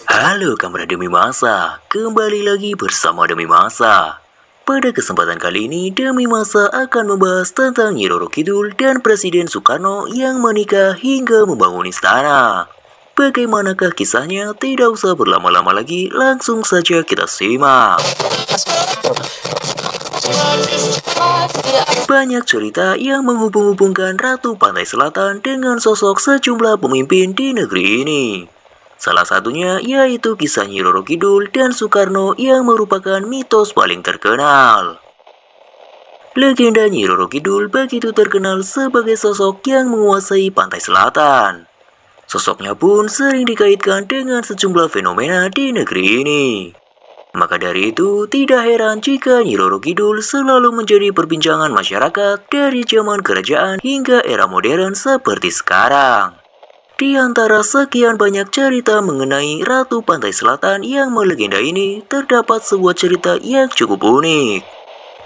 Halo kamu Demi Masa, kembali lagi bersama Demi Masa. Pada kesempatan kali ini, Demi Masa akan membahas tentang Nyi Roro Kidul dan Presiden Soekarno yang menikah hingga membangun istana. Bagaimanakah kisahnya? Tidak usah berlama-lama lagi, langsung saja kita simak. Banyak cerita yang menghubung-hubungkan Ratu Pantai Selatan dengan sosok sejumlah pemimpin di negeri ini. Salah satunya yaitu kisah Nyi Roro Kidul dan Soekarno yang merupakan mitos paling terkenal. Legenda Nyi Roro Kidul begitu terkenal sebagai sosok yang menguasai Pantai Selatan. Sosoknya pun sering dikaitkan dengan sejumlah fenomena di negeri ini. Maka dari itu, tidak heran jika Nyi Roro Kidul selalu menjadi perbincangan masyarakat dari zaman kerajaan hingga era modern seperti sekarang. Di antara sekian banyak cerita mengenai Ratu Pantai Selatan yang melegenda ini, terdapat sebuah cerita yang cukup unik.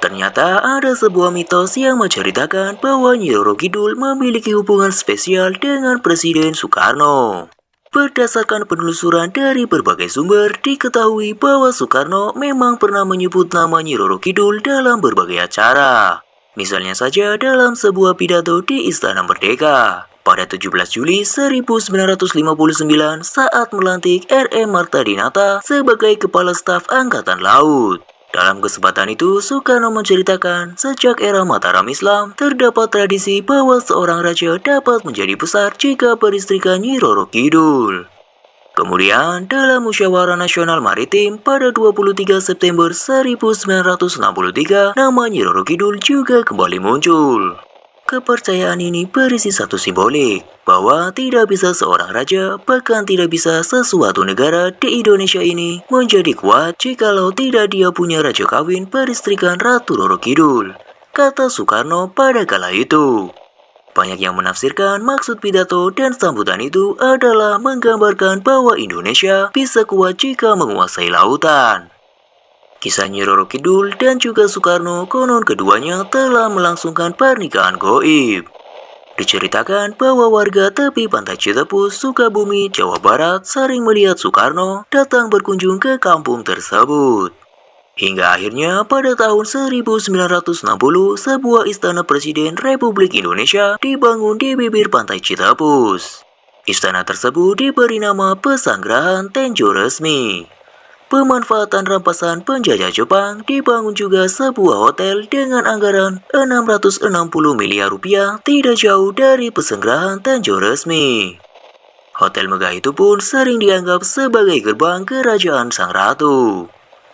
Ternyata ada sebuah mitos yang menceritakan bahwa Nyi Roro Kidul memiliki hubungan spesial dengan Presiden Soekarno. Berdasarkan penelusuran dari berbagai sumber, diketahui bahwa Soekarno memang pernah menyebut nama Nyi Roro Kidul dalam berbagai acara. Misalnya saja dalam sebuah pidato di Istana Merdeka pada 17 Juli 1959 saat melantik R.M. Marta Dinata sebagai Kepala Staf Angkatan Laut. Dalam kesempatan itu, Soekarno menceritakan sejak era Mataram Islam, terdapat tradisi bahwa seorang raja dapat menjadi besar jika beristrikan Nyi Roro Kidul. Kemudian, dalam Musyawarah Nasional Maritim pada 23 September 1963, nama Nyi Roro Kidul juga kembali muncul. Kepercayaan ini berisi satu simbolik, bahwa tidak bisa seorang raja, bahkan tidak bisa sesuatu negara di Indonesia ini menjadi kuat jikalau tidak dia punya raja kawin beristrikan Ratu Roro Kidul, kata Soekarno pada kala itu. Banyak yang menafsirkan maksud pidato dan sambutan itu adalah menggambarkan bahwa Indonesia bisa kuat jika menguasai lautan. Kisah Nyi Roro Kidul dan juga Soekarno konon keduanya telah melangsungkan pernikahan gaib. Diceritakan bahwa warga tepi pantai Citepus, Sukabumi, Jawa Barat sering melihat Soekarno datang berkunjung ke kampung tersebut. Hingga akhirnya pada tahun 1960 sebuah istana Presiden Republik Indonesia dibangun di bibir pantai Citepus. Istana tersebut diberi nama Pesanggerahan Tenjo Resmi. Pemanfaatan rampasan penjajah Jepang, dibangun juga sebuah hotel dengan anggaran 660 miliar rupiah tidak jauh dari Pesanggerahan Tenjo Resmi. Hotel megah itu pun sering dianggap sebagai gerbang kerajaan Sang Ratu.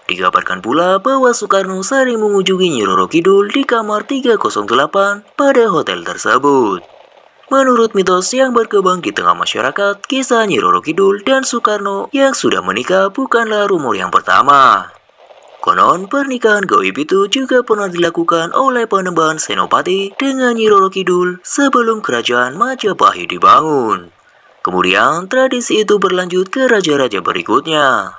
Dikabarkan pula bahwa Soekarno sering mengunjungi Nyi Roro Kidul di kamar 308 pada hotel tersebut. Menurut mitos yang berkembang di tengah masyarakat, kisah Nyi Roro Kidul dan Soekarno yang sudah menikah bukanlah rumor yang pertama. Konon, pernikahan gaib itu juga pernah dilakukan oleh Panembahan Senopati dengan Nyi Roro Kidul sebelum kerajaan Majapahit dibangun. Kemudian, tradisi itu berlanjut ke raja-raja berikutnya.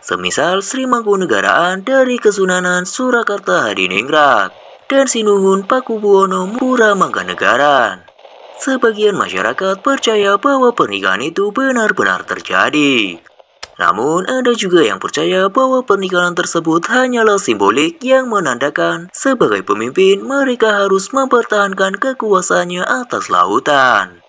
Semisal Sri Mangkunegaraan dari Kesunanan Surakarta Hadiningrat dan Sinuhun Pakubuwono Pura Mangkunegaran. Sebagian masyarakat percaya bahwa pernikahan itu benar-benar terjadi. Namun, ada juga yang percaya bahwa pernikahan tersebut hanyalah simbolik yang menandakan sebagai pemimpin mereka harus mempertahankan kekuasaannya atas lautan.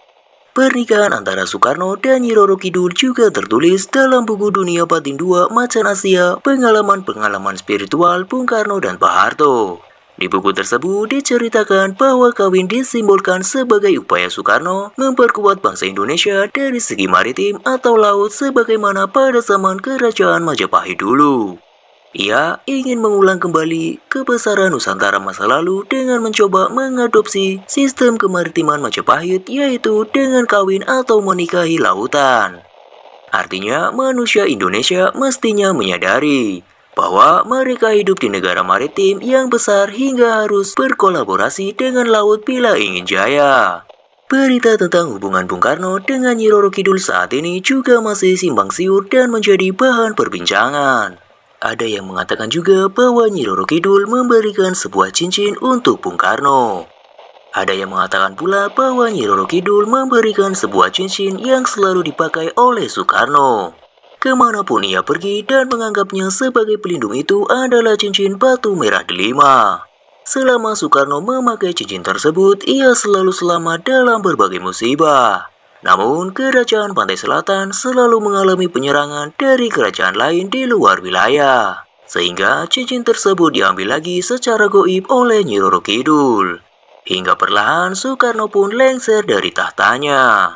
Pernikahan antara Soekarno dan Nyi Roro Kidul juga tertulis dalam buku Dunia Batin 2 Macan Asia, Pengalaman-pengalaman Spiritual Bung Karno dan Pak Harto. Di buku tersebut diceritakan bahwa kawin disimbolkan sebagai upaya Soekarno memperkuat bangsa Indonesia dari segi maritim atau laut sebagaimana pada zaman kerajaan Majapahit dulu. Ia ingin mengulang kembali kebesaran Nusantara masa lalu dengan mencoba mengadopsi sistem kemaritiman Majapahit, yaitu dengan kawin atau menikahi lautan. Artinya manusia Indonesia mestinya menyadari bahwa mereka hidup di negara maritim yang besar hingga harus berkolaborasi dengan laut bila ingin jaya. Berita tentang hubungan Bung Karno dengan Nyi Roro Kidul saat ini juga masih simpang siur dan menjadi bahan perbincangan. Ada yang mengatakan juga bahwa Nyi Roro Kidul memberikan sebuah cincin untuk Bung Karno. Ada yang mengatakan pula bahwa Nyi Roro Kidul memberikan sebuah cincin yang selalu dipakai oleh Soekarno. Kemanapun ia pergi dan menganggapnya sebagai pelindung itu adalah cincin batu merah delima. Selama Soekarno memakai cincin tersebut, ia selalu selamat dalam berbagai musibah. Namun, kerajaan Pantai Selatan selalu mengalami penyerangan dari kerajaan lain di luar wilayah. Sehingga cincin tersebut diambil lagi secara goib oleh Nyi Roro Kidul. Hingga perlahan Soekarno pun lengser dari tahtanya.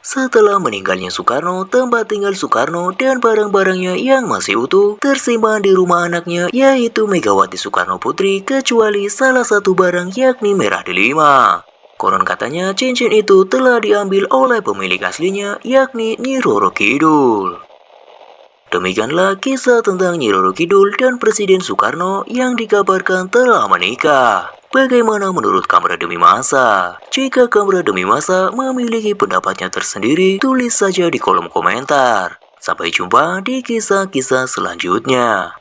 Setelah meninggalnya Soekarno, tempat tinggal Soekarno dan barang-barangnya yang masih utuh tersimpan di rumah anaknya yaitu Megawati Soekarno Putri kecuali salah satu barang yakni merah delima. Konon katanya cincin itu telah diambil oleh pemilik aslinya yakni Nyi Roro Kidul. Demikianlah kisah tentang Nyi Roro Kidul dan Presiden Soekarno yang dikabarkan telah menikah. Bagaimana menurut Kamera Masa? Jika Kamera Masa memiliki pendapatnya tersendiri, tulis saja di kolom komentar. Sampai jumpa di kisah-kisah selanjutnya.